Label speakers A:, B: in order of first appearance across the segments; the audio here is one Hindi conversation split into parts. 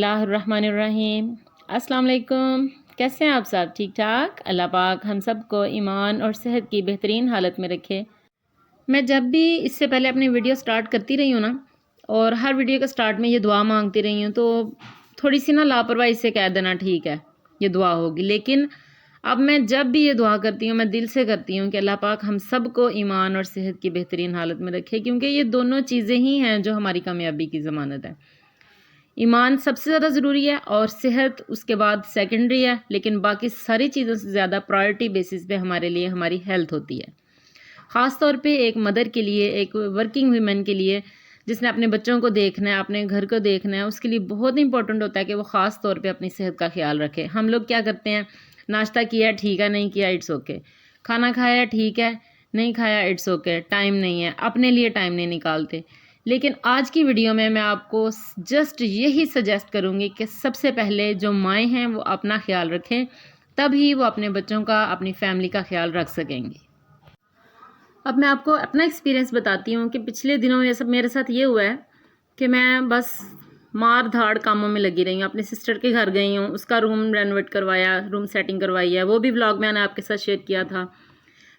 A: बिस्मिल्लाहिर्रहमानिर्रहीम। अस्सलाम वालेकुम। कैसे हैं आप सब? ठीक ठाक। अल्लाह पाक हम सब को ईमान और सेहत की बेहतरीन हालत में रखे। मैं जब भी इससे पहले अपनी वीडियो स्टार्ट करती रही हूँ ना, और हर वीडियो के स्टार्ट में ये दुआ मांगती रही हूँ, तो थोड़ी सी ना लापरवाही से कह देना ठीक है, ये दुआ होगी। लेकिन अब मैं जब भी ये दुआ करती हूँ, मैं दिल से करती हूँ कि अल्लाह पाक हम सब को ईमान और सेहत की बेहतरीन हालत में रखे, क्योंकि ये दोनों चीज़ें ही हैं जो हमारी कामयाबी की ज़मानत है। ईमान सबसे ज़्यादा ज़रूरी है और सेहत उसके बाद सेकेंडरी है, लेकिन बाकी सारी चीज़ों से ज़्यादा प्रायोरिटी बेसिस पे हमारे लिए हमारी हेल्थ होती है। ख़ास तौर पे एक मदर के लिए, एक वर्किंग वुमेन के लिए, जिसने अपने बच्चों को देखना है, अपने घर को देखना है, उसके लिए बहुत इंपॉर्टेंट होता है कि वो ख़ास तौर पे अपनी सेहत का ख्याल रखे। हम लोग क्या करते हैं, नाश्ता किया ठीक है, नहीं किया इट्स ओके, खाना खाया ठीक है, नहीं खाया इट्स ओके, टाइम नहीं है, अपने लिए टाइम नहीं निकालते। लेकिन आज की वीडियो में मैं आपको जस्ट यही सजेस्ट करूँगी कि सबसे पहले जो माएँ हैं वो अपना ख्याल रखें, तभी वो अपने बच्चों का, अपनी फैमिली का ख्याल रख सकेंगी। अब मैं आपको अपना एक्सपीरियंस बताती हूँ कि पिछले दिनों में सब मेरे साथ ये हुआ है कि मैं बस मार धाड़ कामों में लगी रही हूँ। अपनी सिस्टर के घर गई हूँ, उसका रूम रेनोवेट करवाया, रूम सेटिंग करवाई है, वो भी व्लॉग मैंने आपके साथ शेयर किया था।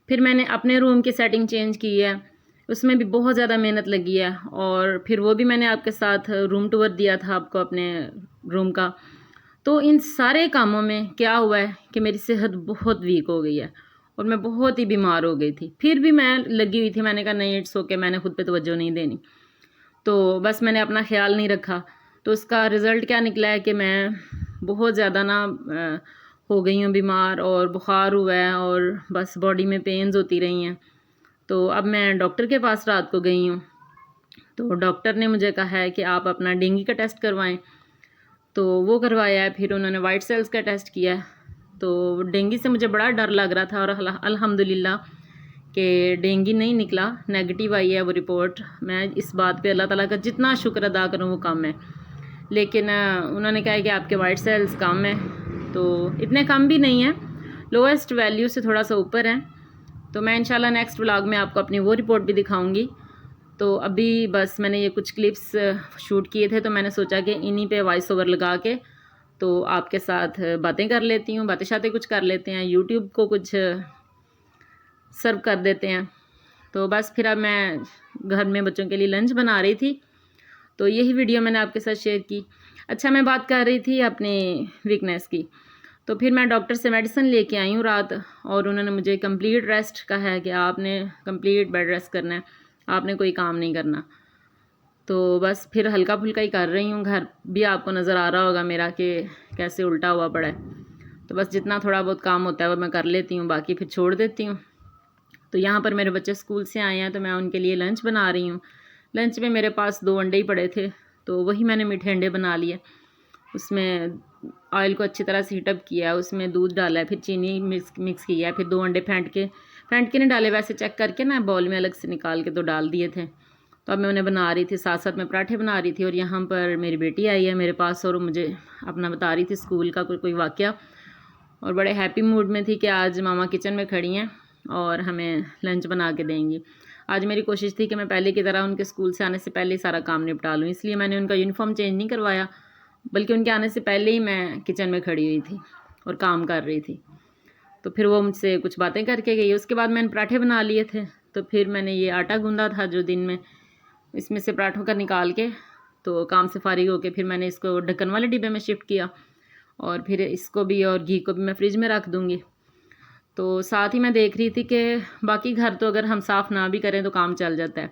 A: फिर मैंने अपने रूम की सेटिंग चेंज की है, उसमें भी बहुत ज़्यादा मेहनत लगी है। और फिर वो भी मैंने आपके साथ रूम टूर दिया था आपको अपने रूम का। तो इन सारे कामों में क्या हुआ है कि मेरी सेहत बहुत वीक हो गई है और मैं बहुत ही बीमार हो गई थी। फिर भी मैं लगी हुई थी, मैंने कहा नहीं इट्स ओके, मैंने खुद पे तवज्जो नहीं देनी। तो बस मैंने अपना ख्याल नहीं रखा, तो उसका रिज़ल्ट क्या निकला है कि मैं बहुत ज़्यादा ना हो गई हूँ बीमार, और बुखार हुआ है और बस बॉडी में पेन्स होती रही हैं। तो अब मैं डॉक्टर के पास रात को गई हूँ, तो डॉक्टर ने मुझे कहा है कि आप अपना डेंगू का टेस्ट करवाएं। तो वो करवाया है, फिर उन्होंने वाइट सेल्स का टेस्ट किया है। तो डेंगू से मुझे बड़ा डर लग रहा था, और अल्हम्दुलिल्लाह कि डेंगू नहीं निकला, नेगेटिव आई है वो रिपोर्ट। मैं इस बात पे अल्लाह ताला का जितना शुक्र अदा करूँ वो कम है। लेकिन उन्होंने कहा है कि आपके वाइट सेल्स कम है, तो इतने कम भी नहीं है, लोएस्ट वैल्यू से थोड़ा सा ऊपर है। तो मैं इंशाल्लाह नेक्स्ट व्लॉग में आपको अपनी वो रिपोर्ट भी दिखाऊंगी। तो अभी बस मैंने ये कुछ क्लिप्स शूट किए थे, तो मैंने सोचा कि इन्हीं पे वॉइस ओवर लगा के तो आपके साथ बातें कर लेती हूँ, बातें शातें कुछ कर लेते हैं, यूट्यूब को कुछ सर्व कर देते हैं। तो बस फिर अब मैं घर में बच्चों के लिए लंच बना रही थी, तो यही वीडियो मैंने आपके साथ शेयर की। अच्छा, मैं बात कर रही थी अपनी वीकनेस की। तो फिर मैं डॉक्टर से मेडिसिन लेके आई हूँ रात, और उन्होंने मुझे कंप्लीट रेस्ट कहा है कि आपने कंप्लीट बेड रेस्ट करना है, आपने कोई काम नहीं करना। तो बस फिर हल्का फुल्का ही कर रही हूँ। घर भी आपको नज़र आ रहा होगा मेरा कि कैसे उल्टा हुआ पड़ा है। तो बस जितना थोड़ा बहुत काम होता है वो मैं कर लेती हूँ, बाकी फिर छोड़ देती हूँ। तो यहाँ पर मेरे बच्चे स्कूल से आए हैं, तो मैं उनके लिए लंच बना रही हूँ। लंच में मेरे पास 2 अंडे ही पड़े थे, तो वही मैंने मीठे अंडे बना लिए। उसमें ऑयल को अच्छी तरह से हीटअप किया है, उसमें दूध डाला है, फिर चीनी मिक्स किया है, फिर 2 अंडे फेंट के नहीं डाले, वैसे चेक करके ना बाउल में अलग से निकाल के तो डाल दिए थे। तो अब मैं उन्हें बना रही थी, साथ साथ मैं पराठे बना रही थी। और यहाँ पर मेरी बेटी आई है मेरे पास, और मुझे अपना बता रही थी स्कूल का कोई वाक़या, और बड़े हैप्पी मूड में थी कि आज मामा किचन में खड़ी हैं और हमें लंच बना के देंगी। आज मेरी कोशिश थी कि मैं पहले की तरह उनके स्कूल से आने से पहले ही सारा काम निपटा लूँ, इसलिए मैंने उनका यूनिफॉर्म चेंज नहीं करवाया, बल्कि उनके आने से पहले ही मैं किचन में खड़ी हुई थी और काम कर रही थी। तो फिर वो मुझसे कुछ बातें करके गई। उसके बाद मैंने पराठे बना लिए थे, तो फिर मैंने ये आटा गूंदा था जो दिन में, इसमें से पराठों का निकाल के, तो काम से फारिग होके फिर मैंने इसको ढक्कन वाले डिब्बे में शिफ्ट किया, और फिर इसको भी और घी को भी मैं फ्रिज में रख दूँगी। तो साथ ही मैं देख रही थी कि बाकी घर तो अगर हम साफ़ ना भी करें तो काम चल जाता है,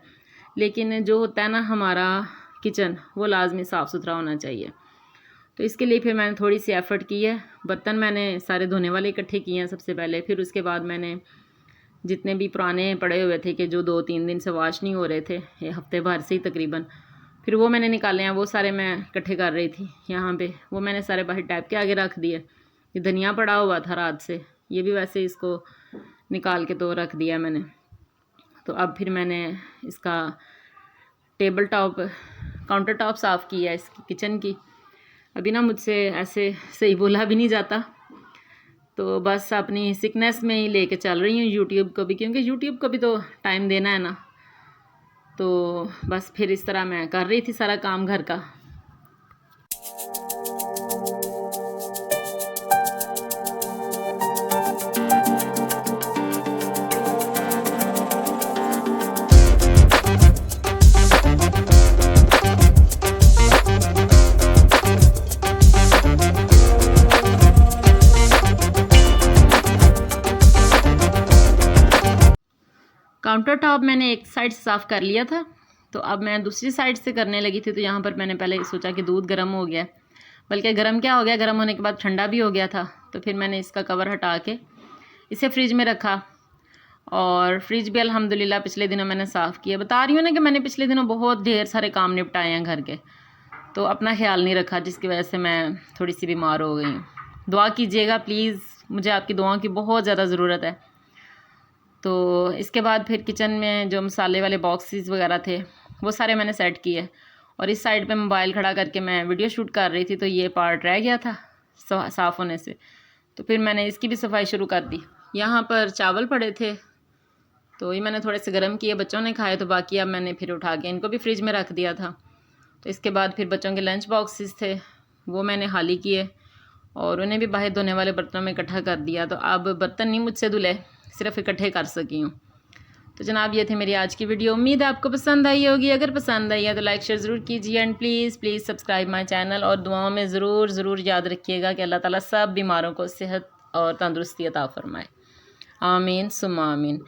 A: लेकिन जो होता है ना हमारा किचन, वो लाजमी साफ़ सुथरा होना चाहिए। तो इसके लिए फिर मैंने थोड़ी सी एफ़र्ट की है। बर्तन मैंने सारे धोने वाले इकट्ठे किए हैं सबसे पहले, फिर उसके बाद मैंने जितने भी पुराने पड़े हुए थे कि जो 2-3 दिन से वॉश नहीं हो रहे थे, ये हफ्ते भर से ही तकरीबन, फिर वो मैंने निकाले हैं। वो सारे मैं इकट्ठे कर रही थी यहाँ पे, वो मैंने सारे बाहर टैप के आगे रख दिए। ये धनिया पड़ा हुआ था रात से, ये भी वैसे इसको निकाल के तो रख दिया मैंने। तो अब फिर मैंने इसका टेबल टॉप, काउंटर टॉप साफ़ किया है इसकी किचन की। अभी ना मुझसे ऐसे सही बोला भी नहीं जाता, तो बस अपनी सिकनेस में ही लेके चल रही हूँ यूट्यूब को भी, क्योंकि यूट्यूब को भी तो टाइम देना है ना। तो बस फिर इस तरह मैं कर रही थी सारा काम घर का। काउंटर टॉप मैंने एक साइड से साफ़ कर लिया था, तो अब मैं दूसरी साइड से करने लगी थी। तो यहाँ पर मैंने पहले सोचा कि दूध गर्म हो गया, बल्कि गर्म क्या हो गया, गर्म होने के बाद ठंडा भी हो गया था। तो फिर मैंने इसका कवर हटा के इसे फ्रिज में रखा, और फ्रिज भी अल्हम्दुलिल्लाह पिछले दिनों मैंने साफ़ किया। बता रही हूँ ना कि मैंने पिछले दिनों बहुत ढेर सारे काम निपटाए हैं घर के, तो अपना ख्याल नहीं रखा, जिसकी वजह से मैं थोड़ी सी बीमार हो गई हूँ। दुआ कीजिएगा प्लीज़, मुझे आपकी दुआओं की बहुत ज़्यादा ज़रूरत है। तो इसके बाद फिर किचन में जो मसाले वाले बॉक्सेस वगैरह थे वो सारे मैंने सेट किए, और इस साइड पे मोबाइल खड़ा करके मैं वीडियो शूट कर रही थी, तो ये पार्ट रह गया था साफ़ होने से। तो फिर मैंने इसकी भी सफाई शुरू कर दी। यहाँ पर चावल पड़े थे, तो ये मैंने थोड़े से गर्म किए, बच्चों ने खाए, तो बाकी अब मैंने फिर उठा के इनको भी फ्रिज में रख दिया था। तो इसके बाद फिर बच्चों के लंच बॉक्सेस थे, वो मैंने खाली किए और उन्हें भी बाहर धोने वाले बर्तनों में इकट्ठा कर दिया। तो अब बर्तन नहीं मुझसे धुले, सिर्फ इकट्ठे कर सकी हूँ। तो जनाब ये थी मेरी आज की वीडियो, उम्मीद है आपको पसंद आई होगी। अगर पसंद आई है तो लाइक शेयर ज़रूर कीजिए, and please subscribe my channel, और दुआओं में ज़रूर याद रखिएगा कि अल्लाह ताला सब बीमारों को सेहत और तंदुरुस्ती अता फ़रमाए। आमीन सुम्मा आमीन।